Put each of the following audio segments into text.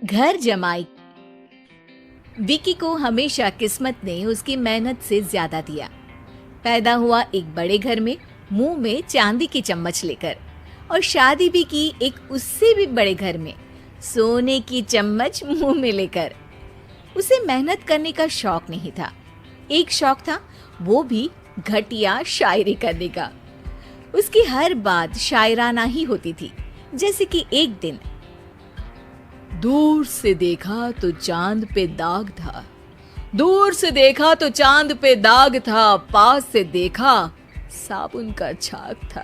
घर जमाई। विकी को हमेशा किस्मत ने उसकी मेहनत से ज्यादा दिया। पैदा हुआ एक बड़े घर में, मुंह में चांदी की चम्मच लेकर, और शादी भी की एक उससे भी बड़े घर में, सोने की चम्मच मुंह में लेकर। उसे मेहनत करने का शौक नहीं था। एक शौक था, वो भी घटिया शायरी करने का। उसकी हर बात शायराना ही होती थी। जैसे कि एक दिन, दूर से देखा तो चांद पे दाग था, दूर से देखा तो चांद पे दाग था, पास से देखा साबुन का छाग था।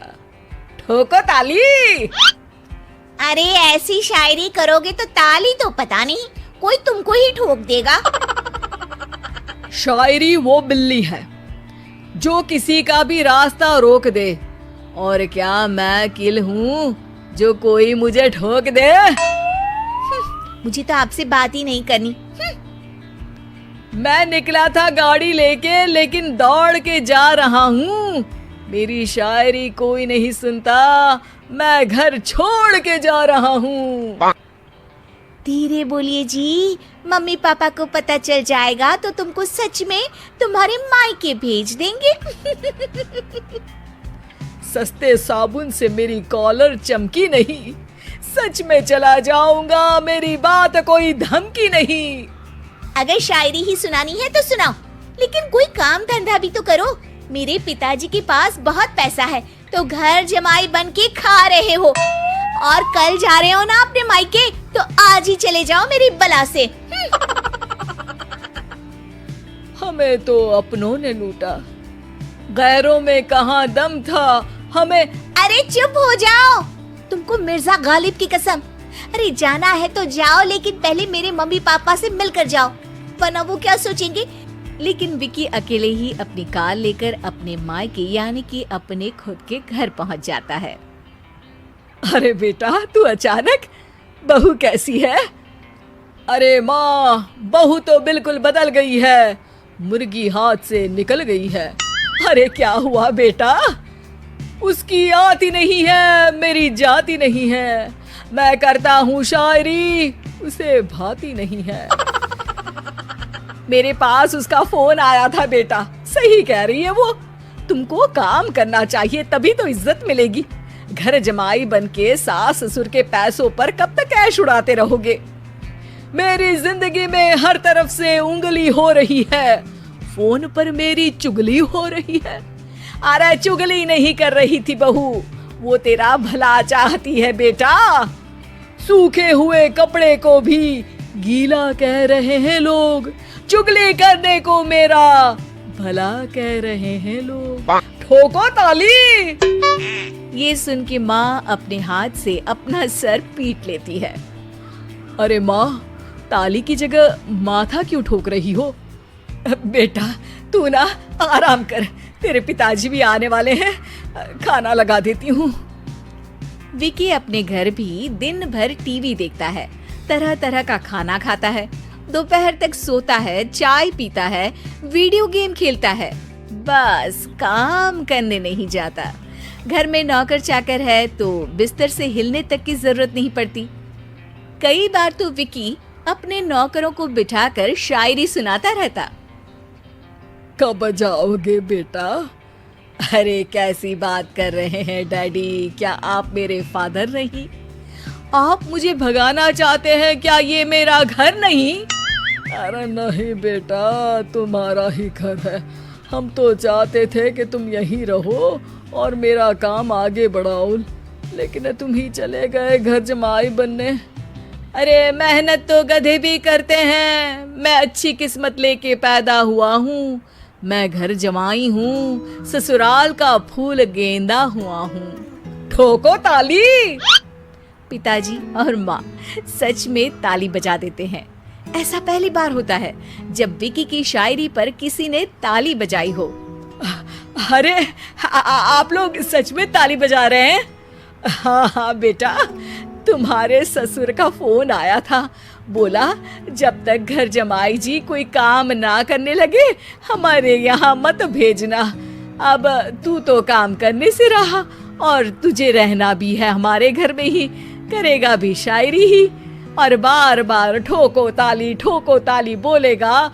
ठोको ताली। अरे ऐसी शायरी करोगे तो ताली तो पता नहीं, कोई तुमको ही ठोक देगा। शायरी वो बिल्ली है जो किसी का भी रास्ता रोक दे, और क्या मैं किल हूँ जो कोई मुझे ठोक दे। मुझे तो आपसे बात ही नहीं करनी। मैं निकला था गाड़ी लेके, लेकिन दौड़ के जा रहा हूँ। मेरी शायरी कोई नहीं सुनता, मैं घर छोड़ के जा रहा हूँ। धीरे बोलिए जी, मम्मी पापा को पता चल जाएगा तो तुमको सच में तुम्हारे मायके भेज देंगे। सस्ते साबुन से मेरी कॉलर चमकी नहीं, सच में चला जाऊंगा, मेरी बात कोई धमकी नहीं। अगर शायरी ही सुनानी है तो सुनाओ, लेकिन कोई काम धंधा भी तो करो। मेरे पिताजी के पास बहुत पैसा है, तो घर जमाई बन के खा रहे हो, और कल जा रहे हो ना अपने मायके, तो आज ही चले जाओ मेरी बला से। हमें तो अपनों ने लूटा, गैरों में कहाँ दम था हमें। अरे चुप हो जाओ, तुमको मिर्जा गालिब की कसम। अरे जाना है तो जाओ, लेकिन पहले मेरे मम्मी पापा से मिलकर जाओ, वरना वो क्या सोचेंगे। लेकिन विकी अकेले ही अपनी कार लेकर अपने मायके यानी कि अपने खुद के घर पहुंच जाता है। अरे बेटा, तू अचानक, बहू कैसी है? अरे माँ, बहू तो बिल्कुल बदल गई है, मुर्गी हाथ से निकल गई है। अरे क्या हुआ बेटा? उसकी आती नहीं है, मेरी जाती नहीं है। मैं करता हूँ शायरी, उसे भाती नहीं है। मेरे पास उसका फोन आया था बेटा, सही कह रही है वो। तुमको काम करना चाहिए, तभी तो इज्जत मिलेगी। घर जमाई बनके सास ससुर के पैसों पर कब तक ऐश उड़ाते रहोगे? मेरी जिंदगी में हर तरफ से उंगली हो रही है, फोन पर मेरी चुगली हो रही है। अरे चुगली नहीं कर रही थी बहू, वो तेरा भला चाहती है बेटा। सूखे हुए कपड़े को भी गीला कह रहे हैं लोग, चुगली करने को मेरा भला कह रहे हैं लोग। ठोको ताली। ये सुन के माँ अपने हाथ से अपना सर पीट लेती है। अरे माँ, ताली की जगह माथा क्यों ठोक रही हो? बेटा तू ना आराम कर, तेरे पिताजी भी आने वाले हैं, खाना लगा देती हूँ। विकी अपने घर भी दिन भर टीवी देखता है, तरह तरह का खाना खाता है, दोपहर तक सोता है, चाय पीता है, वीडियो गेम खेलता है, बस काम करने नहीं जाता। घर में नौकर चाकर है तो बिस्तर से हिलने तक की जरूरत नहीं पड़ती। कई बार तो विकी अपने नौकरों को बिठाकर शायरी सुनाता रहता। कब जाओगे बेटा? अरे कैसी बात कर रहे हैं डैडी, क्या आप मेरे फादर नहीं? आप मुझे भगाना चाहते हैं क्या? ये मेरा घर नहीं। अरे नहीं बेटा, तुम्हारा ही घर है। हम तो चाहते थे कि तुम यहीं रहो और मेरा काम आगे बढ़ाओ, लेकिन तुम ही चले गए घर जमाई बनने। अरे मेहनत तो गधे भी करते हैं, मैं अच्छी किस्मत लेके पैदा हुआ हूँ, मैं घर जमाई हूँ, ससुराल का फूल गेंदा हुआ हूँ। ठोको ताली। पिताजी और माँ सच में ताली बजा देते हैं। ऐसा पहली बार होता है जब विकी की शायरी पर किसी ने ताली बजाई हो। अरे आप लोग सच में ताली बजा रहे हैं? हाँ हाँ बेटा, तुम्हारे ससुर का फोन आया था, बोला जब तक घर जमाई जी कोई काम ना करने लगे हमारे यहाँ मत भेजना। अब तू तो काम करने से रहा और तुझे रहना भी है हमारे घर में ही, करेगा भी शायरी ही, और बार बार ठोको ताली बोलेगा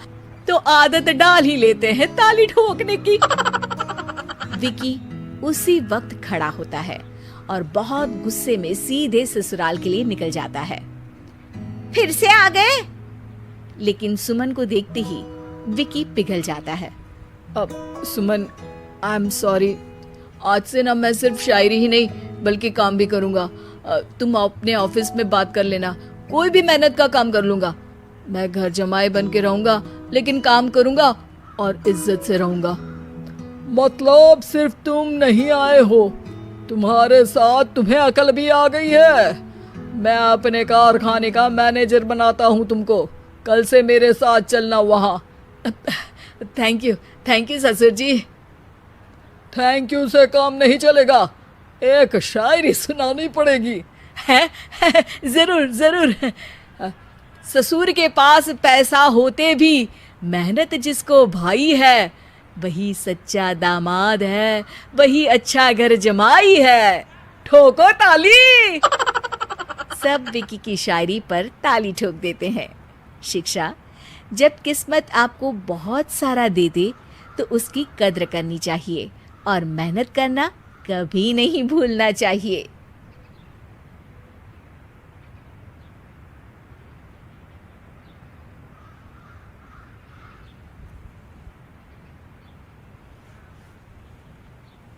तो आदत डाल ही लेते हैं ताली ठोकने की। विकी उसी वक्त खड़ा होता है और बहुत गुस्से में सीधे ससुराल के लिए निकल जाता है। फिर से आ गए? लेकिन सुमन को देखते ही विकी पिघल जाता है। अब सुमन, आई एम सॉरी, आज से ना मैं सिर्फ शायरी ही नहीं बल्कि काम भी करूंगा। तुम अपने ऑफिस में बात कर लेना, कोई भी मेहनत का काम कर लूंगा। मैं घर जमाई बन के रहूंगा लेकिन काम करूंगा और इज्जत से रहूंगा। मतलब सिर्फ तुम नहीं आए हो, तुम्हारे साथ तुम्हें अकल भी आ गई है। मैं अपने कारखाने का मैनेजर बनाता हूँ तुमको, कल से मेरे साथ चलना वहाँ। थैंक यू ससुर जी। थैंक यू से काम नहीं चलेगा, एक शायरी सुनानी पड़ेगी। है? जरूर। ससुर के पास पैसा होते भी मेहनत जिसको भाई है, वही सच्चा दामाद है, वही अच्छा घर जमाई है। ठोको ताली। सब विकी की शायरी पर ताली ठोक देते हैं। शिक्षा: जब किस्मत आपको बहुत सारा दे दे तो उसकी कद्र करनी चाहिए और मेहनत करना कभी नहीं भूलना चाहिए।